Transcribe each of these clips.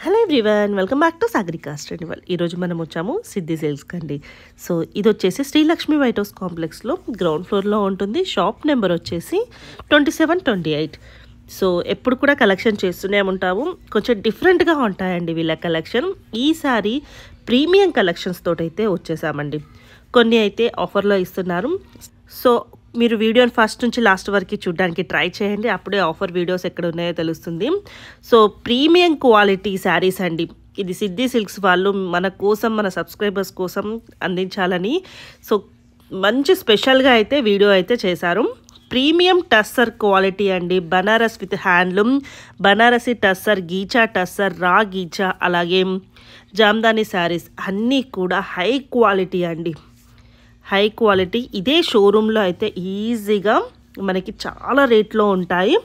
Hello everyone, welcome back to సాగరికాస్ట్ renewal. ఈరోజు మనం వచ్చాము సిద్ధి సేల్స్ కండి. సో ఇది వచ్చేసి శ్రీలక్ష్మి వైట్ హౌస్ కాంప్లెక్స్లో గ్రౌండ్ ఫ్లోర్లో ఉంటుంది. షాప్ నెంబర్ వచ్చేసి 2728. సో ఎప్పుడు కూడా కలెక్షన్ చేస్తూనే ఉంటాము. కొంచెం డిఫరెంట్గా ఉంటాయండి వీళ్ళ కలెక్షన్. ఈసారి ప్రీమియం కలెక్షన్స్ తోటైతే వచ్చేసామండి. కొన్ని అయితే ఆఫర్లో ఇస్తున్నారు. సో మీరు వీడియోని ఫస్ట్ నుంచి లాస్ట్ వరకు చూడడానికి ట్రై చేయండి. అప్పుడే ఆఫర్ వీడియోస్ ఎక్కడ ఉన్నాయో తెలుస్తుంది. సో ప్రీమియం క్వాలిటీ శారీస్ అండి. ఇది సిద్ధి సిల్క్స్ వాళ్ళు మన కోసం, మన సబ్స్క్రైబర్స్ కోసం అందించాలని సో మంచి స్పెషల్గా అయితే వీడియో అయితే చేశారు. ప్రీమియం టస్సర్ క్వాలిటీ అండి. బనారస్ విత్ హ్యాండ్లూమ్, బనారసి టస్సర్, గీచా టస్సర్, రా గీచా, అలాగే జామ్దాని శారీస్ అన్నీ కూడా హై క్వాలిటీ అండి. High quality. ఇదే షోరూంలో అయితే ఈజీగా మనకి చాలా రేట్లో ఉంటాయి.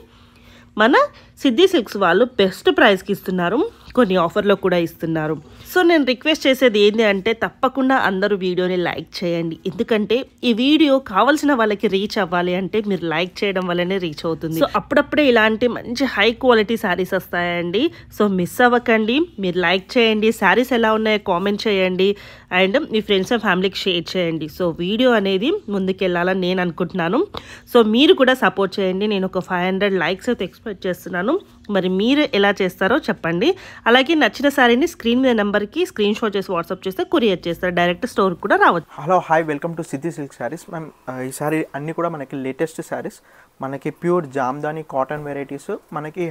మన సిద్ధి సిల్క్స్ వాళ్ళు బెస్ట్ ప్రైస్కి ఇస్తున్నారు, కొన్ని ఆఫర్లో కూడా ఇస్తున్నారు. సో నేను రిక్వెస్ట్ చేసేది ఏంటి అంటే తప్పకుండా అందరూ వీడియోని లైక్ చేయండి. ఎందుకంటే ఈ వీడియో కావాల్సిన వాళ్ళకి రీచ్ అవ్వాలి అంటే మీరు లైక్ చేయడం వల్లనే రీచ్ అవుతుంది. సో అప్పుడప్పుడే ఇలాంటి మంచి హై క్వాలిటీ శారీస్ వస్తాయండి. సో మిస్ అవ్వకండి, మీరు లైక్ చేయండి, శారీస్ ఎలా ఉన్నాయో కామెంట్ చేయండి, అండ్ మీ ఫ్రెండ్స్ అండ్ ఫ్యామిలీకి షేర్ చేయండి. సో వీడియో అనేది ముందుకెళ్ళాలని నేను అనుకుంటున్నాను. సో మీరు కూడా సపోర్ట్ చేయండి. నేను ఒక 500 లైక్స్ అయితే ఎక్స్పెక్ట్ చేస్తున్నాను. మరి మీరు ఎలా చేస్తారో చెప్పండి. అలాగే నచ్చిన శారీని స్క్రీన్ మీద నెంబర్కి స్క్రీన్ షాట్ చేసి వాట్సాప్ చేస్తే కొరియర్ చేస్తారు. డైరెక్ట్ స్టోర్ కూడా రావచ్చు. Hello hi, welcome to Siddhi silk saris. Ma'am ఈ సారీ అన్నీ కూడా మనకి లేటెస్ట్ శారీస్, మనకి ప్యూర్ జామ్దాని కాటన్ వెరైటీస్, మనకి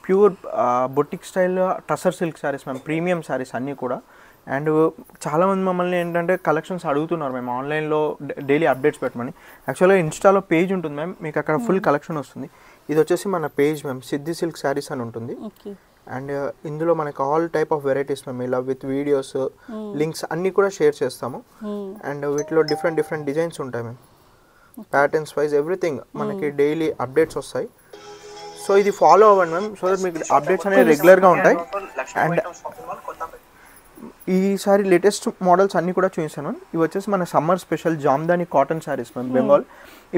pure boutique style tussar silk saris ma'am. Premium saris అన్నీ కూడా. అండ్ చాలామంది మమ్మల్ని ఏంటంటే కలెక్షన్స్ అడుగుతున్నారు మేము ఆన్లైన్లో డైలీ అప్డేట్స్ పెట్టమని. యాక్చువల్గా ఇన్స్టాలో పేజ్ ఉంటుంది మ్యామ్, మీకు అక్కడ ఫుల్ కలెక్షన్ వస్తుంది. ఇది వచ్చేసి మన పేజ్ మ్యామ్, సిద్ధి సిల్క్ శారీస్ అని ఉంటుంది. అండ్ ఇందులో మనకి all type of varieties ma'am, ఇలా విత్ వీడియోస్, లింక్స్ అన్నీ కూడా షేర్ చేస్తాము. అండ్ వీటిలో డిఫరెంట్ డిజైన్స్ ఉంటాయి మ్యామ్, ప్యాటర్న్స్ వైజ్ ఎవ్రీథింగ్ మనకి డైలీ అప్డేట్స్ వస్తాయి. సో ఇది ఫాలో అవ్వండి మ్యామ్, సో దట్ మీకు అప్డేట్స్ అనేవి రెగ్యులర్గా ఉంటాయి. అండ్ ఈసారి లేటెస్ట్ మోడల్స్ అన్నీ కూడా చూపిస్తాను మ్యామ్. ఇవి వచ్చేసి మన summer special Jamdani cotton saris ma'am, Bengal.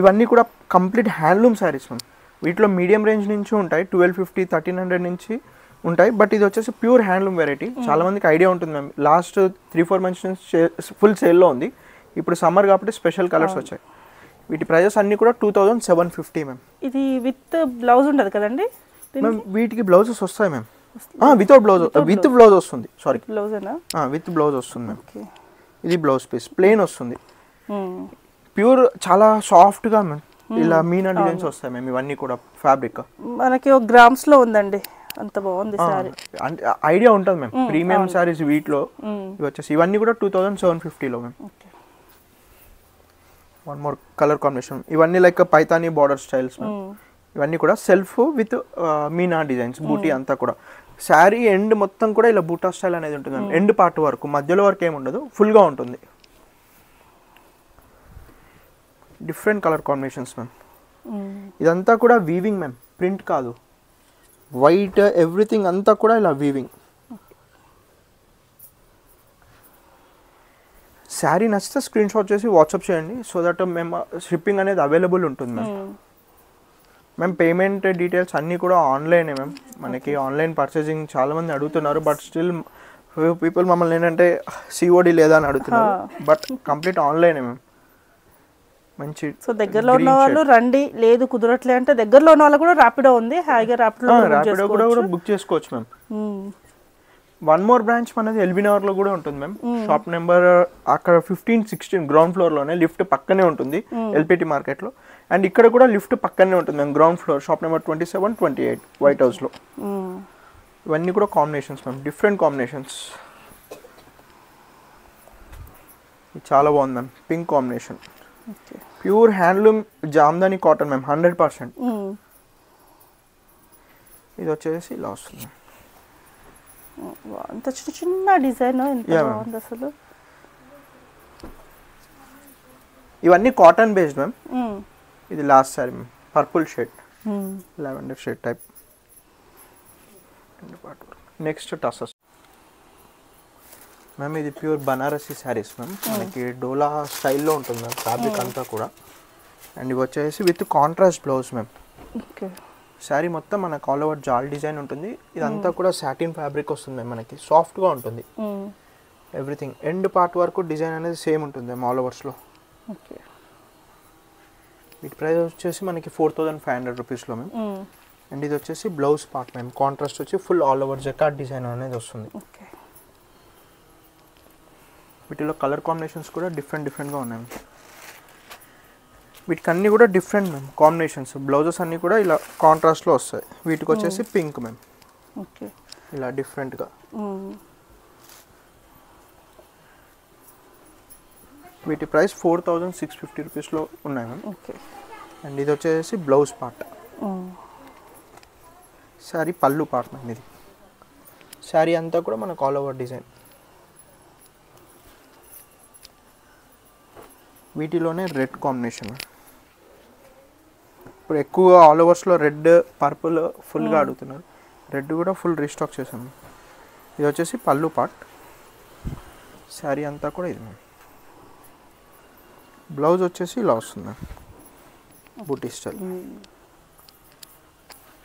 ఇవన్నీ కూడా కంప్లీట్ హ్యాండ్లూమ్ శారీస్ మ్యామ్. వీటిలో మీడియం రేంజ్ నుంచి ఉంటాయి, 1250, 1300 నుంచి ఉంటాయి. బట్ ఇది వచ్చేసి ప్యూర్ హ్యాండ్లూమ్ వెరైటీ. చాలా మందికి ఐడియా ఉంటుంది మ్యామ్. లాస్ట్ 3-4 మంత్స్ నుంచి ఫుల్ సేల్లో ఉంది. ఇప్పుడు సమ్మర్ కాబట్టి స్పెషల్ కలర్స్ వచ్చాయి. వీటి ప్రైజెస్ అన్నీ కూడా 2750 మ్యామ్. ఇది విత్ బ్లౌజ్ ఉండదు కదండి మ్యామ్? వీటికి బ్లౌజెస్ వస్తాయి ma'am, without blouse, with blouse వస్తుంది. సారీ, విత్ బ్లౌజ్ వస్తుంది మ్యామ్. ఇది బ్లౌజ్ పీస్ ప్లెయిన్ వస్తుంది, ప్యూర్ చాలా సాఫ్ట్గా మ్యామ్. ఇలా మీనా డిజైన్స్ వస్తాయి మేము. ఇవన్నీ కూడా ఫ్యాబ్రిక్ మనకి ఒక గ్రామ్స్ లో ఉందండి, అంత బాగుంది సారీ. ఐడియా ఉంటుంది మ్యామ్. ప్రీమియం సారీస్ వీటిలో ఇవి వచ్చేసి ఇవన్నీ కూడా 2750లో ma'am. One more colour combination. ఇవన్నీ like Paithani border styles ma'am. ఇవన్నీ కూడా సెల్ఫ్ విత్ మీనా డిజైన్స్, బూటీ అంతా కూడా. శారీ ఎండ్ మొత్తం కూడా ఇలా బూటా స్టైల్ అనేది ఉంటుంది మ్యామ్. ఎండ్ పార్ట్ వరకు, మధ్యలో వరకు ఏమి ఉండదు, ఫుల్గా ఉంటుంది. Different colour combinations ma'am. ఇదంతా కూడా వీవింగ్ మ్యామ్, ప్రింట్ కాదు. వైట్ ఎవ్రీథింగ్ అంతా కూడా ఇలా వీవింగ్. శారీ నచ్చితే స్క్రీన్ షాట్ చేసి వాట్సాప్ చేయండి, సో దట్ మేము షిప్పింగ్ అనేది అవైలబుల్ ఉంటుంది మ్యామ్. మేము పేమెంట్ డీటెయిల్స్ అన్నీ కూడా ఆన్లైనే మ్యామ్. మనకి ఆన్లైన్ పర్చేసింగ్ చాలామంది అడుగుతున్నారు, బట్ స్టిల్ పీపుల్ మమ్మల్ని ఏంటంటే సిఓడి లేదా అని అడుగుతున్నారు. బట్ కంప్లీట్ ఆన్లైనే మ్యామ్. మంచి. సో దగ్గరలో ఉన్న వాళ్ళు రండి, లేదు కుదరట్లే అంటే దగ్గరలో ఉన్న వాళ్ళు కూడా ర్యాపిడో ఉంది, హాయిగా ర్యాపిడో కూడా బుక్ చేసుకోవచ్చు మ్యామ్. వన్ మోర్ బ్రాంచ్ మనది ఎల్బీ నగర్లో కూడా ఉంటుంది మ్యామ్. షాప్ నెంబర్ అక్కడ 15-16 గ్రౌండ్ ఫ్లోర్లోనే, లిఫ్ట్ పక్కనే ఉంటుంది ఎల్పిటి మార్కెట్లో. అండ్ ఇక్కడ కూడా లిఫ్ట్ పక్కనే ఉంటుంది ma'am, ground floor, shop number 2728 white హౌస్లో. ఇవన్నీ కూడా కాంబినేషన్స్ మ్యామ్, డిఫరెంట్ కాంబినేషన్స్. చాలా బాగుంది ma'am, pink combination. Pure handloom Jamdani cotton ma'am, 100%. ఇది వచ్చేసి ఇలా వస్తుంది. అంత చిన్న డిజైన్ అసలు. ఇవన్నీ కాటన్ బేస్డ్ మ్యామ్. ఇది last sorry ma'am, purple shade, lavender shade type. Next tussars ma'am. ఇది ప్యూర్ బనారసి శారీస్ మ్యామ్. మనకి డోలా స్టైల్లో ఉంటుంది మ్యామ్ ఫ్యాబ్రిక్ అంతా కూడా. అండ్ ఇవి వచ్చేసి with contrast blouse ma'am. Sari మొత్తం మనకు ఆల్ ఓవర్ జాల్ డిజైన్ ఉంటుంది. ఇదంతా కూడా సాటిన్ ఫ్యాబ్రిక్ వస్తుంది మ్యామ్, మనకి సాఫ్ట్గా ఉంటుంది. ఎవ్రీథింగ్ ఎండ్ పార్ట్ వరకు డిజైన్ అనేది సేమ్ ఉంటుంది మ్యామ్ ఆల్ ఓవర్స్లో. ఓకే. వీటి ప్రైస్ వచ్చేసి మనకి 4500 రూపీస్లో మ్యామ్. అండ్ ఇది వచ్చేసి బ్లౌజ్ పార్ట్ మ్యామ్, కాంట్రాస్ట్ వచ్చి full all over jacquard design అనేది వస్తుంది. ఓకే. వీటిలో కలర్ కాంబినేషన్స్ కూడా డిఫరెంట్గా ఉన్నాయి. వీటికి అన్నీ కూడా డిఫరెంట్ మ్యామ్ కాంబినేషన్స్. బ్లౌజెస్ అన్నీ కూడా ఇలా కాంట్రాస్ట్లో వస్తాయి. వీటికి వచ్చేసి పింక్ మ్యామ్. ఓకే. ఇలా డిఫరెంట్గా. వీటి ప్రైస్ 4650 రూపీస్లో ఉన్నాయి మ్యామ్. ఓకే. అండ్ ఇది వచ్చేసి బ్లౌజ్ పార్ట్. శారీ పళ్ళు పార్ట్ మ్యామ్. ఇది శారీ అంతా కూడా మనకు ఆల్ ఓవర్ డిజైన్. వీటిలోనే రెడ్ కాంబినేషన్. ఇప్పుడు ఎక్కువగా ఆల్ ఓవర్స్లో రెడ్ పర్పుల్ ఫుల్గా అడుగుతున్నారు. రెడ్ కూడా ఫుల్ రీస్టాక్ చేసాము. ఇది వచ్చేసి పళ్ళు పార్ట్. శారీ అంతా కూడా ఇది మ్యామ్. బ్లౌజ్ వచ్చేసి ఇలా వస్తుంది మ్యామ్, బూటీ స్టైల్.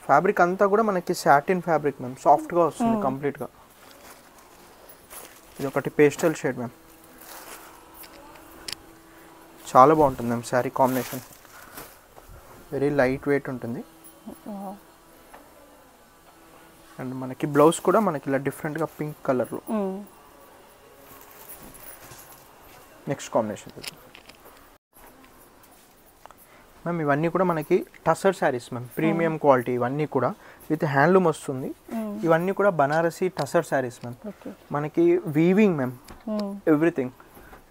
ఫ్యాబ్రిక్ అంతా కూడా మనకి సాటిన్ ఫ్యాబ్రిక్ మ్యామ్, సాఫ్ట్గా వస్తుంది కంప్లీట్గా. ఇది ఒకటి పేస్టల్ షేడ్ మ్యామ్, చాలా బాగుంటుంది ma'am sari combination. Very light weight ఉంటుంది. అండ్ మనకి బ్లౌజ్ కూడా మనకి ఇలా డిఫరెంట్గా పింక్ కలర్లో. నెక్స్ట్ కాంబినేషన్ మ్యామ్, ఇవన్నీ కూడా మనకి tussar saris ma'am, premium quality. ఇవన్నీ కూడా విత్ హ్యాండ్లూమ్ వస్తుంది. ఇవన్నీ కూడా బనారసి టసర్ శారీస్ మ్యామ్. మనకి వీవింగ్ మ్యామ్, ఎవ్రీథింగ్.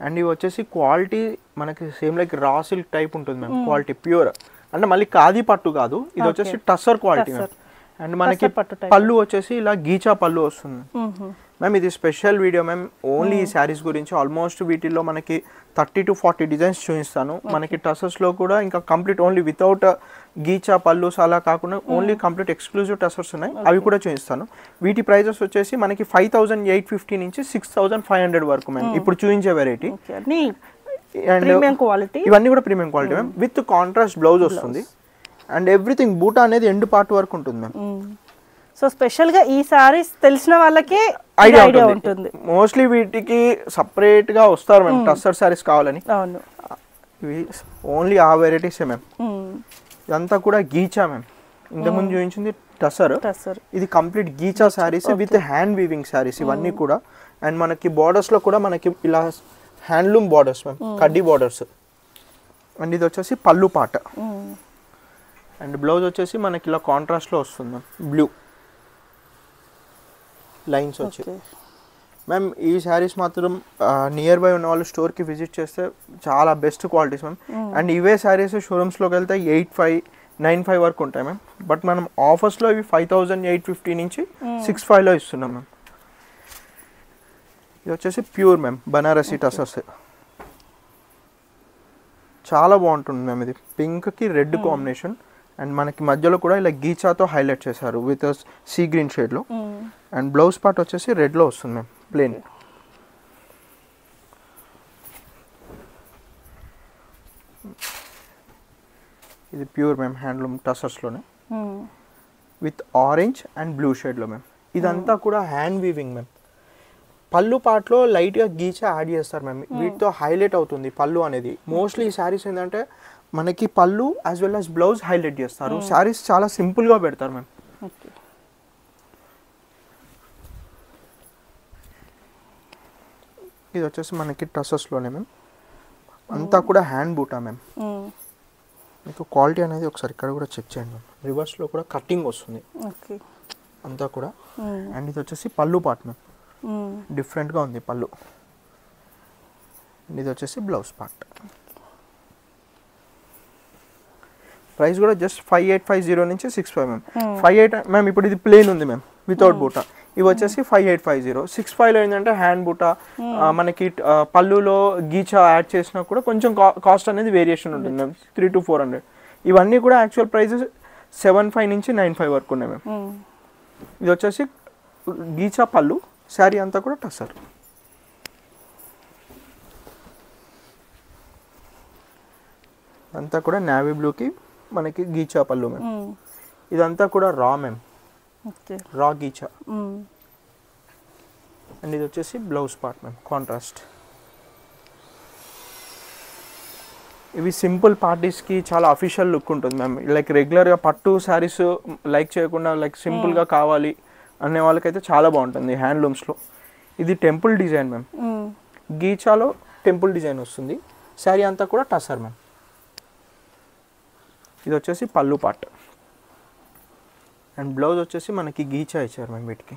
అండ్ ఇవి వచ్చేసి క్వాలిటీ మనకి same like raw silk type ఉంటుంది మ్యామ్, క్వాలిటీ ప్యూర్. అంటే మళ్ళీ ఖాదీ పట్టు కాదు, ఇది వచ్చేసి టసర్ క్వాలిటీ మ్యామ్. అండ్ మనకి పళ్ళు వచ్చేసి ఇలా గీచా పళ్ళు వస్తుంది మ్యామ్. ఇది స్పెషల్ వీడియో మ్యామ్, ఓన్లీ ఈ శారీస్ గురించి. ఆల్మోస్ట్ వీటిల్లో మనకి 30 to 40 డిజైన్స్ చూపిస్తాను. మనకి టసర్స్లో కూడా ఇంకా కంప్లీట్ ఓన్లీ వితౌట్ గీచా పళ్ళు అలా కాకుండా ఓన్లీ కంప్లీట్ ఎక్స్క్లూజివ్ టసర్స్ ఉన్నాయి, అవి కూడా చూపిస్తాను. వీటి ప్రైజెస్ వచ్చేసి మనకి 5850 నుంచి 6500 వరకు మ్యామ్ ఇప్పుడు చూపించే వెరైటీ. అండ్ ఇవన్నీ కూడా premium quality ma'am, with contrast blouse వస్తుంది. అండ్ ఎవ్రీథింగ్ బూటా అనేది ఎండ్ పార్ట్ వరకు ఉంటుంది మ్యామ్. సో స్పెషల్ గా ఈ సారీస్ తెలిసిన వాళ్ళకి ఐడియా ఉంటుంది. మోస్ట్లీ వీటికి సపరేట్ గా వస్తారు మ్యామ్ టస్సర్ సారీస్ కావాలని. అవును, ఇవి ఓన్లీ ఆ వెరైటీసే మ్యామ్. ఇదంతా కూడా గీచా మ్యామ్, ఇంతకుముందు చూపించింది టస్సర్. ఇది complete ghicha saris with hand weaving saris ఇవన్నీ కూడా. అండ్ మనకి బార్డర్స్ లో కూడా మనకి ఇలా హ్యాండ్లూమ్ బార్డర్స్ మ్యామ్, కడ్డీ బార్డర్స్. అండ్ ఇది వచ్చేసి పళ్ళు పాట. అండ్ బ్లౌజ్ వచ్చేసి మనకి ఇలా కాంట్రాస్ట్ లో వస్తుంది మ్యామ్, బ్లూ లైన్స్ వచ్చి. మ్యామ్ ఈ శారీస్ మాత్రం నియర్ బై ఉన్న వాళ్ళు స్టోర్కి విజిట్ చేస్తే చాలా బెస్ట్ క్వాలిటీస్ మ్యామ్. అండ్ ఇవే శారీస్ షోరూమ్స్లోకి వెళ్తే 8595 వరకు ఉంటాయి మ్యామ్. బట్ మనం ఆఫర్స్లో ఇవి 5850 నుంచి 65లో ఇస్తున్నాం మ్యామ్. ఇది వచ్చేసి ప్యూర్ మ్యామ్ బనారసి టసర్స్. చాలా బాగుంటుంది మ్యామ్. ఇది పింక్కి రెడ్ కాంబినేషన్. అండ్ మనకి మధ్యలో కూడా ఇలా గీచాతో హైలైట్ చేశారు విత్ సీ గ్రీన్ షేడ్లో. అండ్ బ్లౌజ్ పార్ట్ వచ్చేసి రెడ్లో వస్తుంది మ్యామ్, ప్లెయిన్. ఇది ప్యూర్ మ్యామ్ హ్యాండ్లూమ్ టసర్స్లోనే విత్ ఆరెంజ్ అండ్ బ్లూ షేడ్లో మ్యామ్. ఇదంతా కూడా హ్యాండ్ వీవింగ్ మ్యామ్. పళ్ళు పార్ట్లో లైట్గా గీచా యాడ్ చేస్తారు మ్యామ్, వీటితో హైలైట్ అవుతుంది పళ్ళు అనేది. మోస్ట్లీ ఈ శారీస్ ఏంటంటే మనకి పళ్ళు as well as blouse highlight చేస్తారు. శారీస్ చాలా సింపుల్గా పెడతారు మ్యామ్. ఇది వచ్చేసి మనకి టసర్స్లోనే మ్యామ్, అంతా కూడా హ్యాండ్ బూటా మ్యామ్. మీకు క్వాలిటీ అనేది ఒకసారి ఇక్కడ కూడా చెక్ చేయండి మ్యామ్. రివర్స్లో కూడా కటింగ్ వస్తుంది అంతా కూడా. అండ్ ఇది వచ్చేసి పళ్ళు పార్ట్ మ్యామ్, డిఫరెంట్గా ఉంది పళ్ళు. అండ్ ఇది వచ్చేసి బ్లౌజ్ పార్ట్. ప్రైస్ కూడా జస్ట్ 5850 నుంచి 65 మ్యామ్. 58 మ్యామ్ ఇప్పుడు ఇది ప్లెయిన్ ఉంది మ్యామ్ వితౌట్ బూటా. ఇవి వచ్చేసి 5850. 65లో ఏంటంటే హ్యాండ్ బూటా మనకి పళ్ళులో గీచా యాడ్ చేసినా కూడా కొంచెం కాస్ట్ అనేది వేరియేషన్ ఉంటుంది మ్యామ్, 300 to 400. ఇవన్నీ కూడా యాక్చువల్ ప్రైజెస్ 75 నుంచి 95 వరకు ఉన్నాయి మ్యామ్. ఇది వచ్చేసి గీచా పళ్ళు, శారీ అంతా కూడా టసర్. అంతా కూడా నావీ బ్లూకి మనకి గీచా పళ్ళు మ్యామ్. ఇదంతా కూడా రా మ్యామ్, ఓకే. రా గీచా. అండ్ ఇది వచ్చేసి బ్లౌజ్ పార్ట్ మ్యామ్, కాంట్రాస్ట్. ఇవి సింపుల్ పార్టీస్కి చాలా అఫీషియల్ లుక్ ఉంటుంది మ్యామ్. లైక్ రెగ్యులర్గా పట్టు శారీస్ లైక్ చేయకుండా లైక్ సింపుల్గా కావాలి అనే వాళ్ళకైతే చాలా బాగుంటుంది హ్యాండ్లూమ్స్లో. ఇది టెంపుల్ డిజైన్ మ్యామ్, గీచాలో టెంపుల్ డిజైన్ వస్తుంది. శారీ అంతా కూడా టసర్ మ్యామ్. ఇది వచ్చేసి పళ్ళు పార్ట్. అండ్ బ్లౌజ్ వచ్చేసి మనకి గీచా ఇచ్చారు మ్యామ్ వీటికి.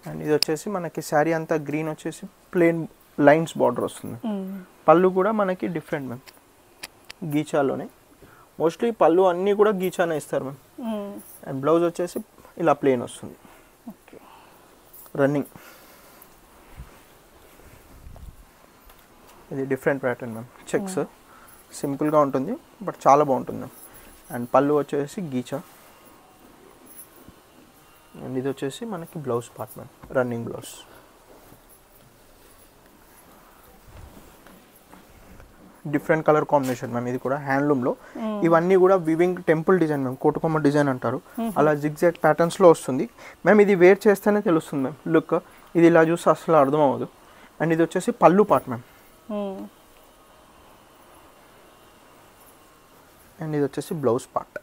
అండ్ ఇది వచ్చేసి మనకి శారీ అంతా గ్రీన్ వచ్చేసి ప్లెయిన్ లైన్స్ బార్డర్ వస్తుంది. పళ్ళు కూడా మనకి డిఫరెంట్ మ్యామ్, గీచాలోనే. మోస్ట్లీ పళ్ళు అన్నీ కూడా గీచానే ఇస్తారు మ్యామ్. అండ్ బ్లౌజ్ వచ్చేసి ఇలా ప్లెయిన్ వస్తుంది, రన్నింగ్. ఇది డిఫరెంట్ ప్యాటర్న్ మ్యామ్, చెక్స్ సింపుల్గా ఉంటుంది బట్ చాలా బాగుంటుంది మ్యామ్. అండ్ పళ్ళు వచ్చేసి గీచా. అండ్ ఇది వచ్చేసి మనకి blouse part ma'am, running blouse. Different colour combination ma'am. ఇది కూడా హ్యాండ్లూమ్లో. ఇవన్నీ కూడా వివింగ్ టెంపుల్ డిజైన్ మ్యామ్, కోటకొమ్మ డిజైన్ అంటారు. అలా జిగ్జాగ్ ప్యాటర్న్స్లో వస్తుంది మ్యామ్. ఇది వేర్ చేస్తేనే తెలుస్తుంది మ్యామ్ లుక్. ఇది ఇలా చూస్తే అసలు అర్థం అవ్వదు. అండ్ ఇది వచ్చేసి పళ్ళు పార్ట్ మ్యామ్. అండ్ ఇది వచ్చేసి బ్లౌజ్ పార్ట్.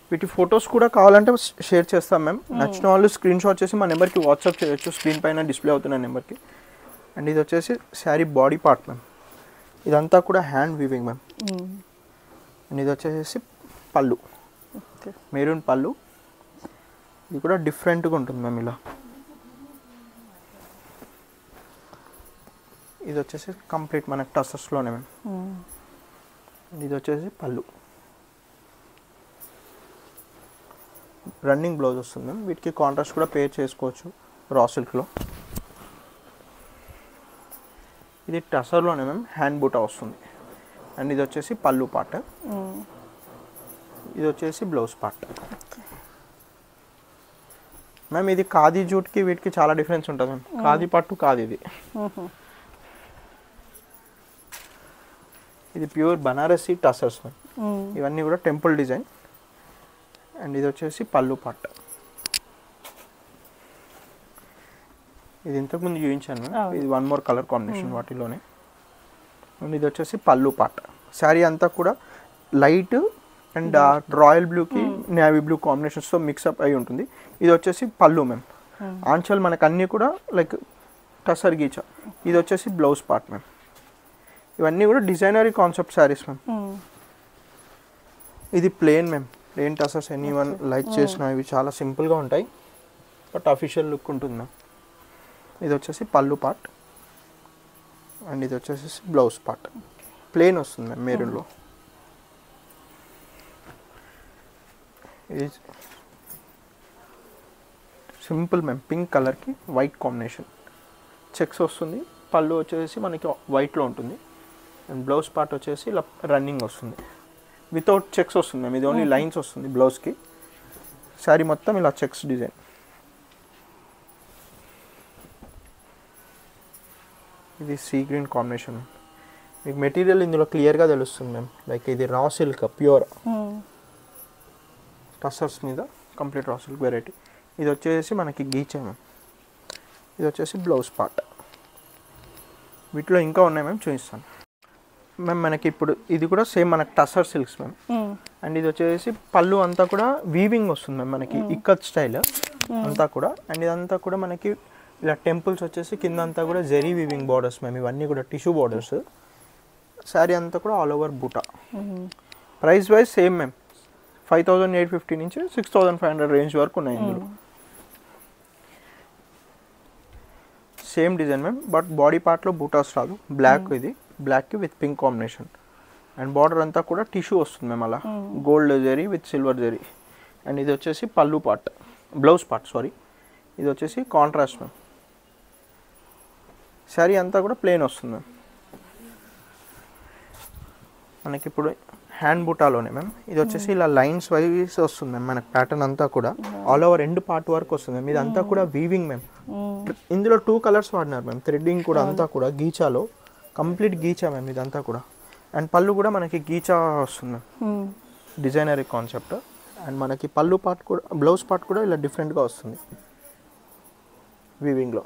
వీటి ఫొటోస్ కూడా కావాలంటే షేర్ చేస్తాం మ్యామ్. నచ్చిన వాళ్ళు స్క్రీన్ షాట్ చేసి మా నెంబర్కి వాట్సాప్ చేయొచ్చు, స్క్రీన్ పైన డిస్ప్లే అవుతున్న నెంబర్కి. అండ్ ఇది వచ్చేసి శారీ బాడీ పార్ట్ మ్యామ్. ఇదంతా కూడా హ్యాండ్ వీవింగ్ మ్యామ్. అండ్ ఇది వచ్చేసి పళ్ళు, మెరూన్ పళ్ళు. ఇది కూడా డిఫరెంట్గా ఉంటుంది మ్యామ్ ఇలా. ఇది వచ్చేసి కంప్లీట్ మనకి టసర్స్లోనే మ్యామ్. ఇది వచ్చేసి పళ్ళు, రన్నింగ్ బ్లౌజ్ వస్తుంది మ్యామ్. వీటికి కాంట్రాస్ట్ కూడా పేర్ చేసుకోవచ్చు రా సిల్క్లో. ఇది టసర్లోనే మ్యామ్, హ్యాండ్ బూటా వస్తుంది. అండ్ ఇది వచ్చేసి పళ్ళు పార్ట్. ఇది వచ్చేసి బ్లౌజ్ పార్ట్ మ్యామ్. ఇది ఖాదీ జూట్కి వీటికి చాలా డిఫరెన్స్ ఉంటుంది మ్యామ్. ఖాదీ పట్టు కాదు ఇది. ఇది ప్యూర్ బనారసి టసర్స్ మ్యామ్. ఇవన్నీ కూడా టెంపుల్ డిజైన్. అండ్ ఇది వచ్చేసి పళ్ళు పార్ట్. ఇది ఇంతకుముందు చూపించాను మ్యామ్. ఇది వన్ మోర్ కలర్ కాంబినేషన్ వాటిలోనే. అండ్ ఇది వచ్చేసి పళ్ళు పార్ట్. శారీ అంతా కూడా లైట్ అండ్ రాయల్ బ్లూకి నేవీ బ్లూ కాంబినేషన్స్తో మిక్సప్ అయి ఉంటుంది. ఇది వచ్చేసి పళ్ళు మ్యామ్. ఆంచల్ మనకు అన్నీ కూడా లైక్ టసర్ గీచా. ఇది వచ్చేసి బ్లౌజ్ పార్ట్ మ్యామ్. ఇవన్నీ కూడా డిజైనరీ కాన్సెప్ట్ శారీస్ మ్యామ్. ఇది plain ma'am, plain tussars. Any one like చేసిన ఇవి చాలా సింపుల్గా ఉంటాయి బట్ అఫీషియల్ లుక్ ఉంటుంది మ్యామ్. ఇది వచ్చేసి పళ్ళు పార్ట్. అండ్ ఇది వచ్చేసి బ్లౌజ్ పార్ట్. ప్లెయిన్ వస్తుంది మ్యామ్ మెరూన్లో. ఇది సింపుల్ మ్యామ్, పింక్ కలర్కి వైట్ కాంబినేషన్. చెక్స్ వస్తుంది. పళ్ళు వచ్చేసి మనకి వైట్లో ఉంటుంది. అండ్ బ్లౌజ్ పార్ట్ వచ్చేసి ఇలా రన్నింగ్ వస్తుంది. వితౌట్ చెక్స్ వస్తుంది మ్యామ్. ఇది ఓన్లీ లైన్స్ వస్తుంది బ్లౌజ్కి. శారీ మొత్తం ఇలా చెక్స్ డిజైన్. ఇది సీ గ్రీన్ కాంబినేషన్. మీకు మెటీరియల్ ఇందులో క్లియర్గా తెలుస్తుంది మ్యామ్. లైక్ ఇది రా సిల్క్ ప్యూర్ టసర్స్ మీద కంప్లీట్ రా సిల్క్ వెరైటీ. ఇది వచ్చేసి మనకి గీచా మ్యామ్. ఇది వచ్చేసి బ్లౌజ్ పార్ట్. వీటిలో ఇంకా ఉన్నాయి మ్యామ్, చూపిస్తాను మ్యామ్. మనకి ఇప్పుడు ఇది కూడా సేమ్ మనకి టసర్ సిల్క్స్ మ్యామ్. అండ్ ఇది వచ్చేసి పళ్ళు అంతా కూడా వీవింగ్ వస్తుంది మ్యామ్ మనకి, ఇక్కత్ స్టైల్ అంతా కూడా. అండ్ ఇదంతా కూడా మనకి ఇలా టెంపుల్స్ వచ్చేసి కింద అంతా కూడా జెరీ వీవింగ్ బార్డర్స్ మ్యామ్. ఇవన్నీ కూడా టిష్యూ బార్డర్స్. శారీ అంతా కూడా ఆల్ ఓవర్ బూటా. ప్రైస్ వైజ్ సేమ్ మ్యామ్, 5850 నుంచి 6500 రేంజ్ వరకు ఉన్నాయి ఇందులో. Same design ma'am but body పార్ట్లో బూటాస్ రాదు. బ్లాక్, ఇది బ్లాక్కి with pink combination. And border అంతా కూడా టిష్యూ వస్తుంది మేము అలా, gold zari with silver zari. And ఇది వచ్చేసి పళ్ళు పార్ట్, బ్లౌజ్ పార్ట్ సారీ. ఇది వచ్చేసి కాంట్రాస్ట్ మ్యామ్. శారీ అంతా కూడా ప్లెయిన్ వస్తుంది మ్యామ్. మనకి ఇప్పుడు హ్యాండ్ బూటాలోనే మ్యామ్. ఇది వచ్చేసి ఇలా లైన్స్ వైజ్ వస్తుంది మ్యామ్ మనకి ప్యాటర్న్ అంతా కూడా. ఆల్ ఓవర్ ఎండ్ పార్ట్ వరకు వస్తుంది మ్యామ్. ఇదంతా కూడా వీవింగ్ మ్యామ్. ఇందులో 2 కలర్స్ వాడినారు మ్యామ్. థ్రెడ్డింగ్ కూడా అంతా కూడా గీచాలో కంప్లీట్ గీచా మ్యామ్ ఇదంతా కూడా. అండ్ పళ్ళు కూడా మనకి గీచా వస్తుంది మ్యామ్. Designery concept. అండ్ మనకి పళ్ళు పార్ట్ కూడా బ్లౌజ్ పార్ట్ కూడా ఇలా డిఫరెంట్గా వస్తుంది వీవింగ్లో.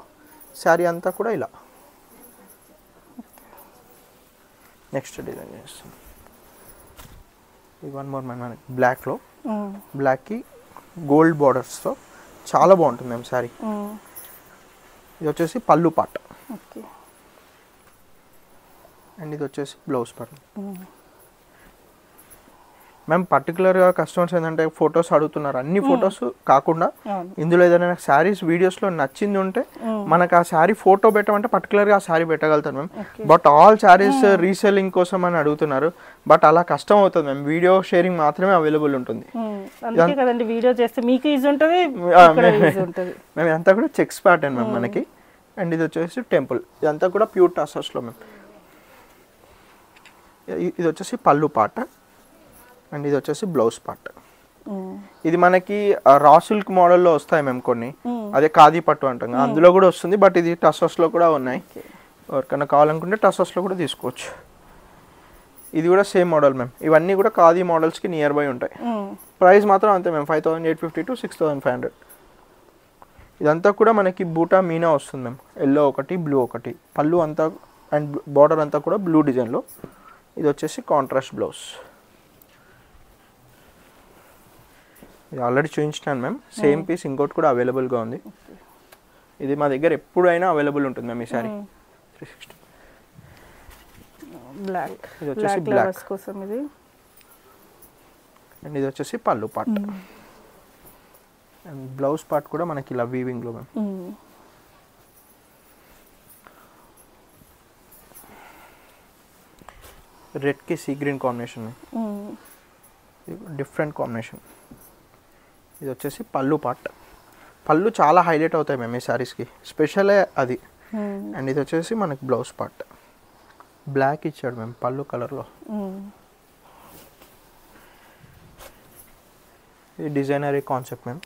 శారీ అంతా కూడా ఇలా. నెక్స్ట్ డిజైన్ చేస్తాం. ఇది 1 మోర్ మ్యామ్ మనకి బ్లాక్లో. బ్లాక్కి గోల్డ్ బార్డర్స్తో చాలా బాగుంటుంది మ్యామ్ శారీ. ఇది వచ్చేసి పళ్ళు పార్ట్. అండ్ ఇది వచ్చేసి బ్లౌజ్ పార్ట్. మ్యామ్ పర్టికులర్గా కస్టమర్స్ ఏంటంటే ఫొటోస్ అడుగుతున్నారు. అన్ని ఫొటోస్ కాకుండా ఇందులో ఏదైనా శారీస్ వీడియోస్లో నచ్చింది ఉంటే మనకు ఆ శారీ ఫోటో పెట్టమంటే పర్టికులర్గా ఆ శారీ పెట్టగలుగుతారు ma'am. But all saris reselling కోసం అని అడుగుతున్నారు. బట్ అలా కష్టం అవుతుంది మ్యామ్. వీడియో షేరింగ్ మాత్రమే అవైలబుల్ ఉంటుంది. వీడియో చేస్తే మీకు ఈజీ ఉంటుంది, మేము ఇదంతా కూడా చెక్స్ ప్యాటర్న్ మ్యామ్ మనకి. అండ్ ఇది వచ్చేసి టెంపుల్. ఇదంతా కూడా ప్యూర్ టసర్స్లో మ్యామ్. ఇది వచ్చేసి పళ్ళు పార్ట్. అండ్ ఇది వచ్చేసి బ్లౌజ్ పార్ట్. ఇది మనకి రా సిల్క్ మోడల్లో వస్తాయి మేము కొన్ని. అదే ఖాదీ పట్టు అంటాం అందులో కూడా వస్తుంది. బట్ ఇది టసర్స్లో కూడా ఉన్నాయి. ఎవరికైనా కావాలనుకుంటే టసర్స్లో కూడా తీసుకోవచ్చు. ఇది కూడా సేమ్ మోడల్ మ్యామ్. ఇవన్నీ కూడా ఖాదీ మోడల్స్కి నియర్ బై ఉంటాయి. ప్రైస్ మాత్రం అంతే మ్యామ్. 5850 to 6500. ఇదంతా కూడా మనకి బూటా మీనా వస్తుంది మ్యామ్. ఎల్లో ఒకటి, బ్లూ ఒకటి. పళ్ళు అంతా అండ్ బార్డర్ అంతా కూడా బ్లూ డిజైన్లో. ఇది వచ్చేసి కాంట్రాస్ట్ బ్లౌజ్. ఇది ఆల్రెడీ చూపించినాను మ్యామ్. సేమ్ పీస్ ఇంకోటి కూడా అవైలబుల్గా ఉంది. ఇది మా దగ్గర ఎప్పుడైనా అవైలబుల్ ఉంటుంది మ్యామ్. ఈ సారీ 360. బ్లాక్. ఇది వచ్చేసి బ్లాక్ కోసం ఇది. అండ్ ఇది వచ్చేసి పళ్ళు పార్ట్. అండ్ బ్లౌజ్ పార్ట్ కూడా మనకి ఇలా వీవింగ్లో మ్యామ్. రెడ్కి sea green combination. Different combination. ఇది వచ్చేసి పళ్ళు పార్ట్. పళ్ళు చాలా హైలైట్ అవుతాయి మేము ఈ శారీస్కి. స్పెషలే అది. అండ్ ఇది వచ్చేసి మనకి బ్లౌజ్ పార్ట్. బ్లాక్ ఇచ్చాడు మేము పళ్ళు కలర్లో. ఇది డిజైనరీ కాన్సెప్ట్ మేము.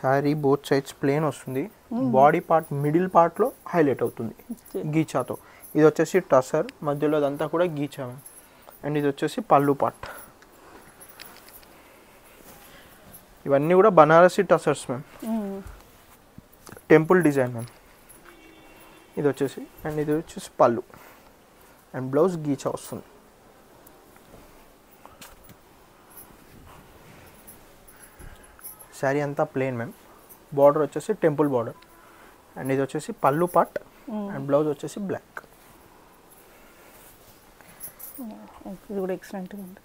శారీ బోత్ సైడ్స్ ప్లేన్ వస్తుంది. బాడీ పార్ట్ మిడిల్ పార్ట్లో హైలైట్ అవుతుంది గీచాతో. ఇది వచ్చేసి టసర్. మధ్యలో అదంతా కూడా గీచా మేము. అండ్ ఇది వచ్చేసి పళ్ళు పార్ట్. ఇవన్నీ కూడా Banarasi tussars ma'am. Temple design ma'am. ఇది వచ్చేసి అండ్ ఇది వచ్చేసి పళ్ళు అండ్ బ్లౌజ్ గీచా వస్తుంది. శారీ అంతా ప్లెయిన్ మ్యామ్. బార్డర్ వచ్చేసి టెంపుల్ బార్డర్. అండ్ ఇది వచ్చేసి పళ్ళు పార్ట్ అండ్ బ్లౌజ్ వచ్చేసి బ్లాక్. ఇది కూడా ఎక్సలెంట్గా ఉంది.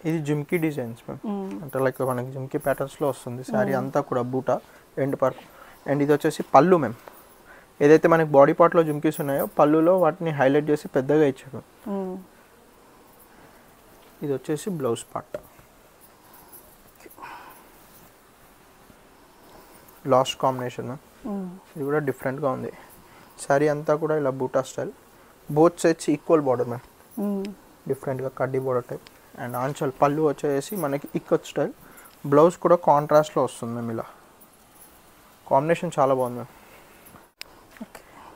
ఇది జుమ్కీ డిజైన్స్ మ్యామ్. అంటే లైక్ మనకి జుమ్కీ ప్యాటర్న్స్లో వస్తుంది. శారీ అంతా కూడా బూటా ఎండ్ పార్ట్. అండ్ ఇది వచ్చేసి పళ్ళు మ్యామ్. ఏదైతే మనకి బాడీ పార్ట్లో జుమ్కీస్ ఉన్నాయో పళ్ళులో వాటిని హైలైట్ చేసి పెద్దగా ఇచ్చారు. ఇది వచ్చేసి blouse part. Last combination ma'am. ఇది కూడా డిఫరెంట్గా ఉంది. శారీ అంతా కూడా ఇలా బూటా style. Both sides equal border ma'am. డిఫరెంట్గా కడ్డీ బార్డర్ టైప్. అండ్ ఆంచల్ పళ్ళు వచ్చేసి మనకి ఇక్కత్ స్టైల్. బ్లౌజ్ కూడా కాంట్రాస్ట్లో వస్తుంది మ్యామ్. ఇలా కాంబినేషన్ చాలా బాగుంది మ్యామ్.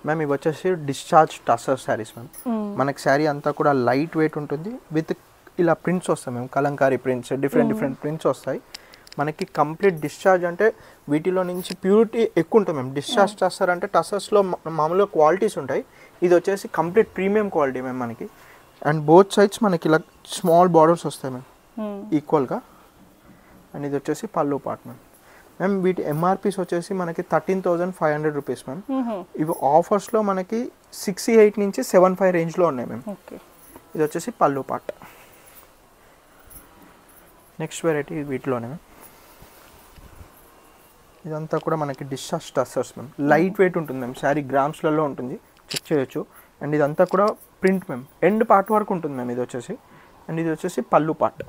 మ్యామ్ ఇవి వచ్చేసి డిశ్చార్జ్ టసర్ శారీస్ మ్యామ్. మనకి శారీ అంతా కూడా లైట్ వెయిట్ ఉంటుంది. విత్ ఇలా ప్రింట్స్ వస్తాయి ma'am. Kalamkari prints, different prints వస్తాయి మనకి. కంప్లీట్ డిశ్చార్జ్ అంటే వీటిలో నుంచి ప్యూరిటీ ఎక్కువ ఉంటుంది మ్యామ్. డిశ్చార్జ్ టసర్ అంటే టసర్స్లో మామూలుగా క్వాలిటీస్ ఉంటాయి. ఇది వచ్చేసి కంప్లీట్ ప్రీమియం క్వాలిటీ మ్యామ్ మనకి. అండ్ బోత్ సైడ్స్ మనకి ఇలా స్మాల్ బార్డర్స్ వస్తాయి మ్యామ్ ఈక్వల్గా. అండ్ ఇది వచ్చేసి పళ్ళు పార్ట్ మ్యామ్. మ్యామ్ వీటి ఎంఆర్పీస్ వచ్చేసి మనకి 13,500 రూపీస్ మ్యామ్. ఇవి ఆఫర్స్లో మనకి 68 నుంచి 75 రేంజ్లో ఉన్నాయి మ్యామ్. ఇది వచ్చేసి పళ్ళు పార్ట్. నెక్స్ట్ వెరైటీ వీటిలోనే మ్యామ్. ఇదంతా కూడా మనకి discharge tussars ma'am. Light weight ఉంటుంది మ్యామ్. శారీ గ్రామ్స్లలో ఉంటుంది, చెక్ చేయొచ్చు. అండ్ ఇదంతా కూడా ప్రింట్ మ్యామ్. ఎండ్ పార్ట్ వరకు ఉంటుంది మ్యామ్ ఇది వచ్చేసి. అండ్ ఇది వచ్చేసి పళ్ళు పార్ట్.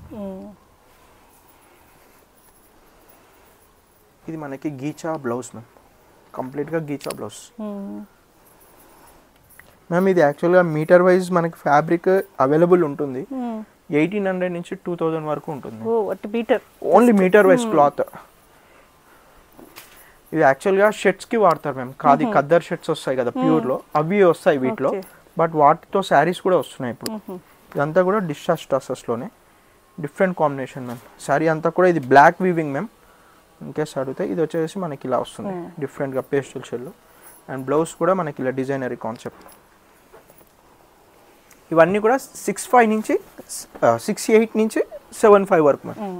ఇది మనకి గీచా బ్లౌజ్ మ్యామ్. కంప్లీట్గా గీచా బ్లౌజ్ మ్యామ్. ఇది యాక్చువల్గా మీటర్ వైజ్ మనకి ఫ్యాబ్రిక్ అవైలబుల్ ఉంటుంది. 1800 నుంచి 2000 వరకు ఉంటుంది. Only metre wise cloth. ఇవి యాక్చువల్గా షర్ట్స్కి వాడతారు మ్యామ్. ఖాదీ ఖద్దర్ షర్ట్స్ వస్తాయి కదా ప్యూర్లో, అవి వస్తాయి వీటిలో. బట్ వాటితో శారీస్ కూడా వస్తున్నాయి ఇప్పుడు. ఇదంతా కూడా డిశ్చార్జ్ టాసెస్లోనే డిఫరెంట్ కాంబినేషన్ మ్యామ్. శారీ అంతా కూడా ఇది బ్లాక్ వీవింగ్ మ్యామ్. ఇన్కేస్ అడిగితే ఇది వచ్చేసి మనకి ఇలా వస్తుంది డిఫరెంట్గా పేస్టల్ షేడ్లో. అండ్ బ్లౌజ్ కూడా మనకి ఇలా డిజైనరీ కాన్సెప్ట్. ఇవన్నీ కూడా 6'5" నుంచి 6'8" నుంచి 7'5" వరకు మ్యామ్.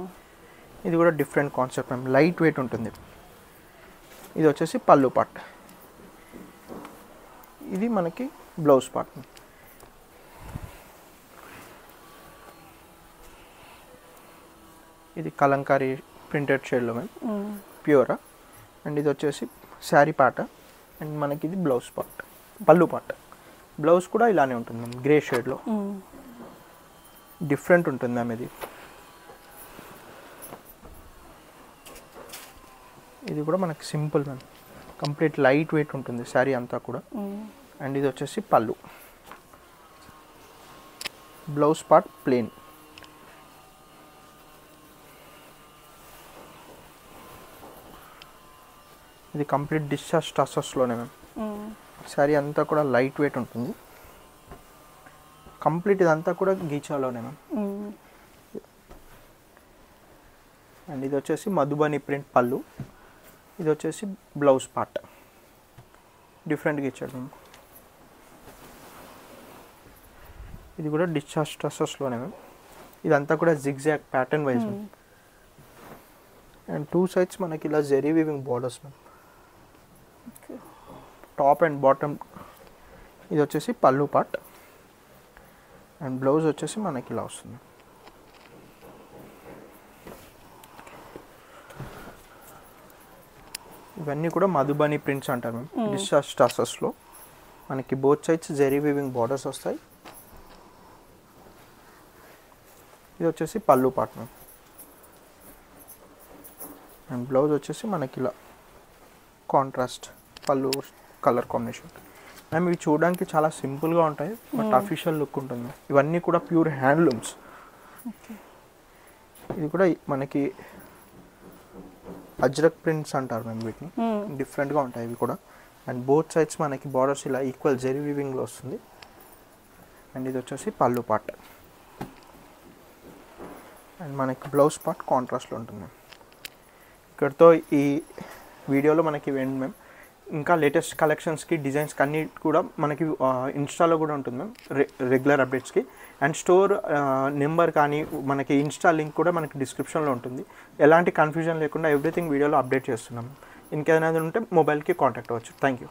ఇది కూడా different concept ma'am, light weight ఉంటుంది. ఇది వచ్చేసి పళ్ళు పార్ట్, ఇది మనకి బ్లౌజ్ పార్ట్. ఇది కలంకారీ ప్రింటెడ్ షేడ్లో మ్యామ్, ప్యూరా. అండ్ ఇది వచ్చేసి శారీ పార్ట్. అండ్ మనకి ఇది బ్లౌజ్ పార్ట్, పళ్ళు పార్ట్. బ్లౌజ్ కూడా ఇలానే ఉంటుంది మ్యామ్, గ్రే షేడ్లో. డిఫరెంట్ ఉంటుంది మ్యామ్ ఇది. ఇది కూడా మనకి simple ma'am, complete light weight ఉంటుంది శారీ అంతా కూడా. అండ్ ఇది వచ్చేసి పళ్ళు, బ్లౌజ్ పార్ట్ ప్లెయిన్. ఇది కంప్లీట్ డిశ్చార్జ్ టసెస్లోనే మ్యామ్. శారీ అంతా కూడా లైట్ వెయిట్ ఉంటుంది. కంప్లీట్ ఇదంతా కూడా గీచాలోనే మ్యామ్. అండ్ ఇది వచ్చేసి మధుబని ప్రింట్ పళ్ళు. ఇది వచ్చేసి బ్లౌజ్ పార్ట్, డిఫరెంట్గా ఇచ్చాడు మ్యామ్. ఇది కూడా డిశ్చార్జ్ టసెస్లోనే మ్యామ్. ఇదంతా కూడా zigzag pattern wise ma'am. And 2 sides మనకి ఇలా zari weaving borders ma'am, top and bottom. ఇది వచ్చేసి పళ్ళు పార్ట్. అండ్ బ్లౌజ్ వచ్చేసి మనకి ఇలా వస్తుంది. ఇవన్నీ కూడా మధుబని ప్రింట్స్ అంటారు మ్యామ్. డిశ్చార్జ్ టసెస్లో మనకి both sides zari weaving borders వస్తాయి. ఇది వచ్చేసి పళ్ళు పార్ట్ మ్యామ్. అండ్ బ్లౌజ్ వచ్చేసి మనకి ఇలా కాంట్రాస్ట్ పళ్ళు కలర్ కాంబినేషన్ మ్యామ్. ఇవి చూడడానికి చాలా సింపుల్గా ఉంటాయి, బట్ అఫీషియల్ లుక్ ఉంటుంది. ఇవన్నీ కూడా ప్యూర్ హ్యాండ్లూమ్స్. ఇది కూడా మనకి అజ్రక్ ప్రింట్స్ అంటారు మ్యామ్ వీటిని. డిఫరెంట్గా ఉంటాయి ఇవి కూడా. అండ్ బోత్ సైడ్స్ మనకి బార్డర్స్ ఇలా ఈక్వల్ జెరీ వీవింగ్లో వస్తుంది. అండ్ ఇది వచ్చేసి పళ్ళు పార్ట్. అండ్ మనకి బ్లౌజ్ పార్ట్ కాంట్రాస్ట్లో ఉంటుంది మ్యామ్. ఇక్కడితో ఈ వీడియోలో మనకి ఇవ్వండి మ్యామ్. ఇంకా లేటెస్ట్ కలెక్షన్స్కి డిజైన్స్కి అన్ని కూడా మనకి ఇన్స్టాలో కూడా ఉంటుంది మ్యామ్, రెగ్యులర్ అప్డేట్స్కి. అండ్ స్టోర్ నెంబర్ కానీ మనకి ఇన్స్టా లింక్ కూడా మనకి డిస్క్రిప్షన్లో ఉంటుంది. ఎలాంటి కన్ఫ్యూజన్ లేకుండా ఎవ్రీథింగ్ వీడియోలో అప్డేట్ చేస్తున్నాం. ఇంకేదైనా ఉంటే మొబైల్కి కాంటాక్ట్ అవ్వచ్చు. Thank you.